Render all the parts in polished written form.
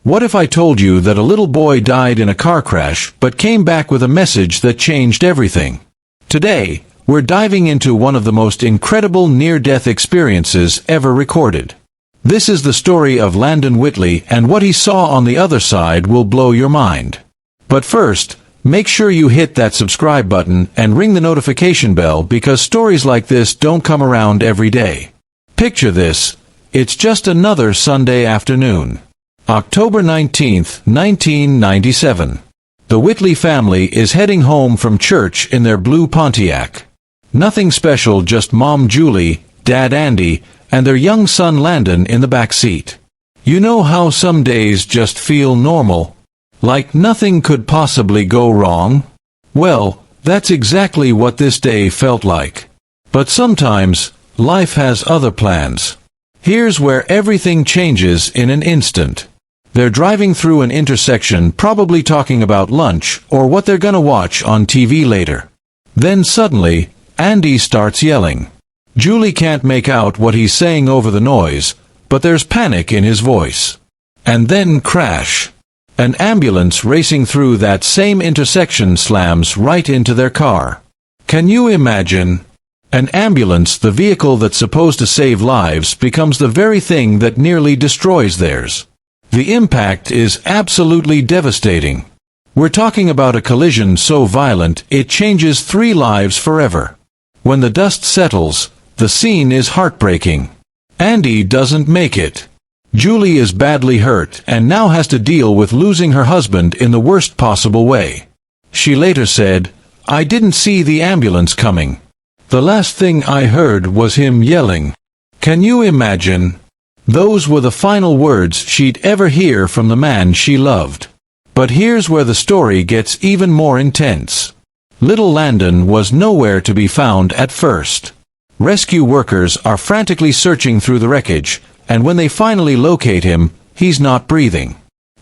What if I told you that a little boy died in a car crash but came back with a message that changed everything? Today, we're diving into one of the most incredible near-death experiences ever recorded. This is the story of Landon Whitley, and what he saw on the other side will blow your mind. But first, make sure you hit that subscribe button and ring the notification bell, because stories like this don't come around every day. Picture this. It's just another Sunday afternoon. October 19th, 1997. The Whitley family is heading home from church in their blue Pontiac. Nothing special, just Mom Julie, Dad Andy, and their young son Landon in the back seat. You know how some days just feel normal? Like nothing could possibly go wrong? Well, that's exactly what this day felt like. But sometimes, life has other plans. Here's where everything changes in an instant. They're driving through an intersection, probably talking about lunch or what they're gonna watch on TV later. Then suddenly, Andy starts yelling. Julie can't make out what he's saying over the noise, but there's panic in his voice. And then crash. An ambulance racing through that same intersection slams right into their car. Can you imagine? An ambulance, the vehicle that's supposed to save lives, becomes the very thing that nearly destroys theirs. The impact is absolutely devastating. We're talking about a collision so violent it changes 3 lives forever. When the dust settles, the scene is heartbreaking. Andy doesn't make it. Julie is badly hurt and now has to deal with losing her husband in the worst possible way. She later said, "I didn't see the ambulance coming. The last thing I heard was him yelling." Can you imagine? Those were the final words she'd ever hear from the man she loved. But here's where the story gets even more intense. Little Landon was nowhere to be found at first. Rescue workers are frantically searching through the wreckage, and when they finally locate him, he's not breathing.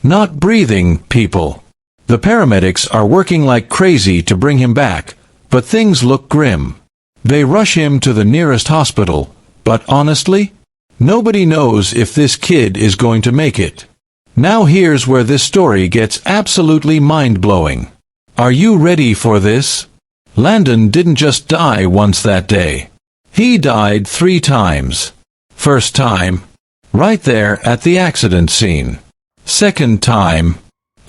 Not breathing, people. The paramedics are working like crazy to bring him back, but things look grim. They rush him to the nearest hospital, but honestly, nobody knows if this kid is going to make it. Now here's where this story gets absolutely mind-blowing. Are you ready for this? Landon didn't just die once that day. He died 3 times. First time, right there at the accident scene. Second time,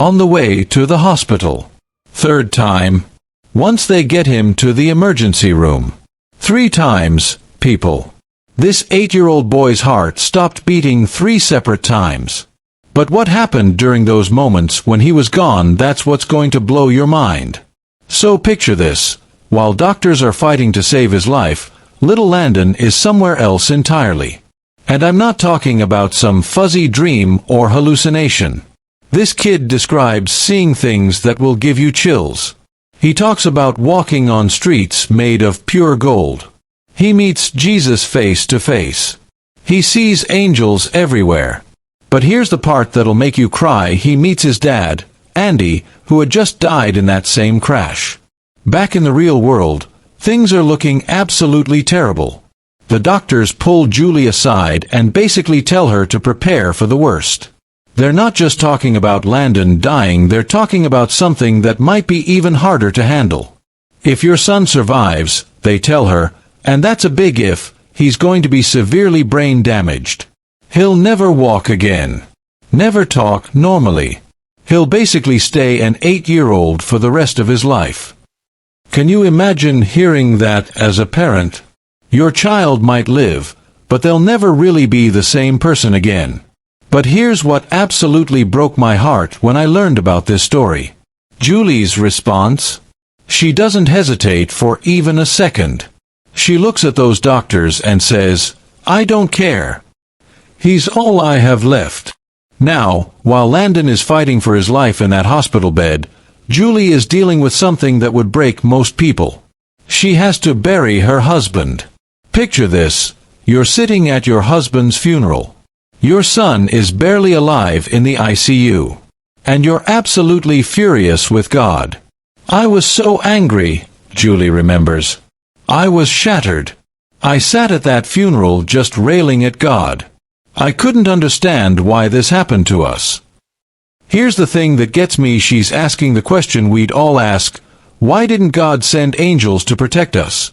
on the way to the hospital. Third time, once they get him to the emergency room. 3 times, people. This 8-year-old boy's heart stopped beating 3 separate times. But what happened during those moments when he was gone, that's what's going to blow your mind. So picture this. While doctors are fighting to save his life, little Landon is somewhere else entirely. And I'm not talking about some fuzzy dream or hallucination. This kid describes seeing things that will give you chills. He talks about walking on streets made of pure gold. He meets Jesus face to face. He sees angels everywhere. But here's the part that'll make you cry. He meets his dad, Andy, who had just died in that same crash. Back in the real world, things are looking absolutely terrible. The doctors pull Julie aside and basically tell her to prepare for the worst. They're not just talking about Landon dying, they're talking about something that might be even harder to handle. If your son survives, they tell her, and that's a big if, he's going to be severely brain damaged. He'll never walk again. Never talk normally. He'll basically stay an 8-year-old for the rest of his life. Can you imagine hearing that as a parent? Your child might live, but they'll never really be the same person again. But here's what absolutely broke my heart when I learned about this story. Julie's response? She doesn't hesitate for even a second. She looks at those doctors and says, "I don't care. He's all I have left." Now, while Landon is fighting for his life in that hospital bed, Julie is dealing with something that would break most people. She has to bury her husband. Picture this. You're sitting at your husband's funeral. Your son is barely alive in the ICU. And you're absolutely furious with God. "I was so angry," Julie remembers. "I was shattered. I sat at that funeral just railing at God. I couldn't understand why this happened to us. Here's the thing that gets me, she's asking the question we'd all ask: why didn't God send angels to protect us?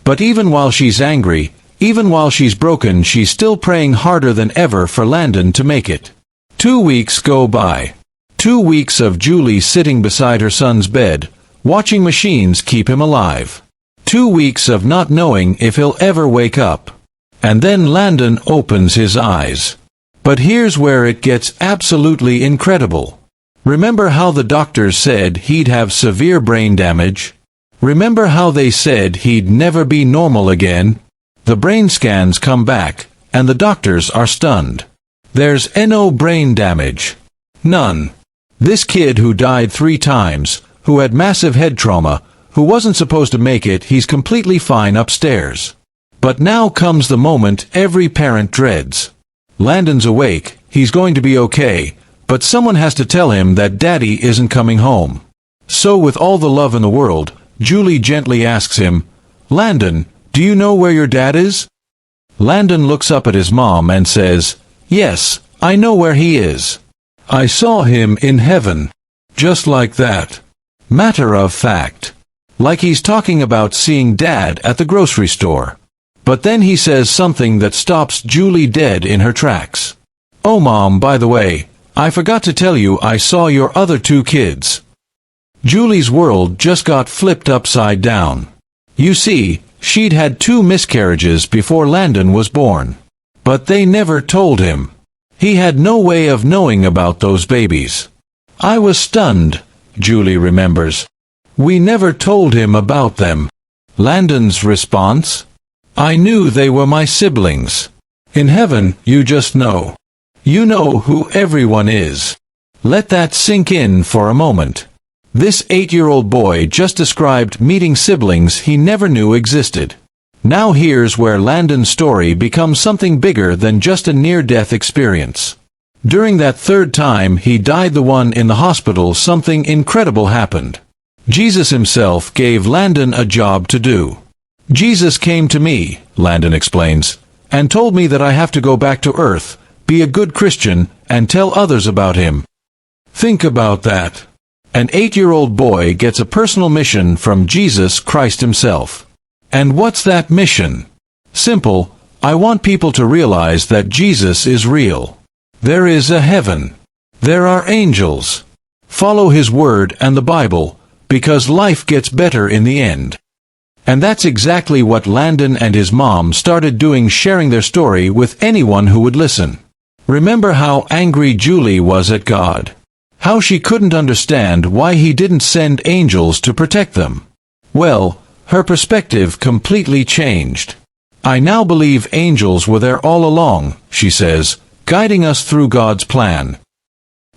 But even while she's angry, even while she's broken, she's still praying harder than ever for Landon to make it. 2 weeks go by. 2 weeks of Julie sitting beside her son's bed, watching machines keep him alive. 2 weeks of not knowing if he'll ever wake up. And then Landon opens his eyes. But here's where it gets absolutely incredible. Remember how the doctors said he'd have severe brain damage? Remember how they said he'd never be normal again? The brain scans come back, and the doctors are stunned. There's no brain damage. None. This kid who died 3 times, who had massive head trauma, who wasn't supposed to make it, he's completely fine upstairs. But now comes the moment every parent dreads. Landon's awake, he's going to be okay, but someone has to tell him that Daddy isn't coming home. So with all the love in the world, Julie gently asks him, "Landon, do you know where your dad is?" Landon looks up at his mom and says, "Yes, I know where he is. I saw him in heaven." Just like that. Matter of fact. Like he's talking about seeing Dad at the grocery store. But then he says something that stops Julie dead in her tracks. "Oh Mom, by the way, I forgot to tell you I saw your other 2 kids." Julie's world just got flipped upside down. You see, she'd had 2 miscarriages before Landon was born. But they never told him. He had no way of knowing about those babies. "I was stunned," Julie remembers. "We never told him about them." Landon's response? "I knew they were my siblings. In heaven, you just know. You know who everyone is." Let that sink in for a moment. This 8-year-old boy just described meeting siblings he never knew existed. Now here's where Landon's story becomes something bigger than just a near-death experience. During that 3rd time he died, the one in the hospital, something incredible happened. Jesus himself gave Landon a job to do. "Jesus came to me," Landon explains, "and told me that I have to go back to Earth, be a good Christian, and tell others about him." Think about that. An 8-year-old boy gets a personal mission from Jesus Christ himself. And what's that mission? Simple: I want people to realize that Jesus is real. There is a heaven. There are angels. Follow his word and the Bible, because life gets better in the end. And that's exactly what Landon and his mom started doing, sharing their story with anyone who would listen. Remember how angry Julie was at God? How she couldn't understand why he didn't send angels to protect them? Well, her perspective completely changed. "I now believe angels were there all along," she says, "guiding us through God's plan."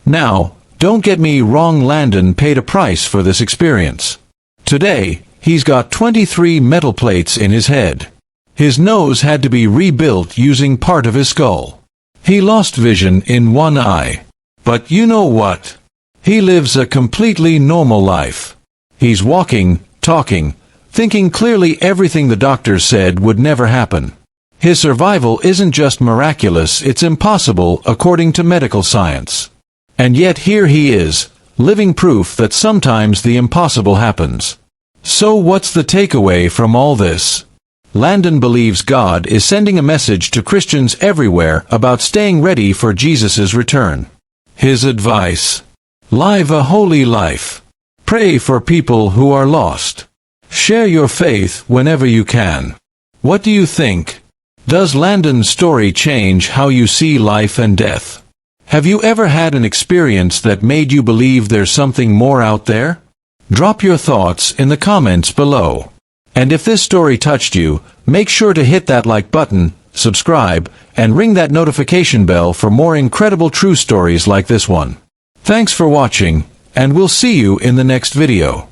Now, don't get me wrong, Landon paid a price for this experience. Today, he's got 23 metal plates in his head. His nose had to be rebuilt using part of his skull. He lost vision in one eye. But you know what? He lives a completely normal life. He's walking, talking, thinking clearly, everything the doctors said would never happen. His survival isn't just miraculous, it's impossible according to medical science. And yet here he is, living proof that sometimes the impossible happens. So what's the takeaway from all this? Landon believes God is sending a message to Christians everywhere about staying ready for Jesus' return. His advice: live a holy life. Pray for people who are lost. Share your faith whenever you can. What do you think? Does Landon's story change how you see life and death? Have you ever had an experience that made you believe there's something more out there? Drop your thoughts in the comments below. And if this story touched you, make sure to hit that like button, subscribe, and ring that notification bell for more incredible true stories like this one. Thanks for watching, and we'll see you in the next video.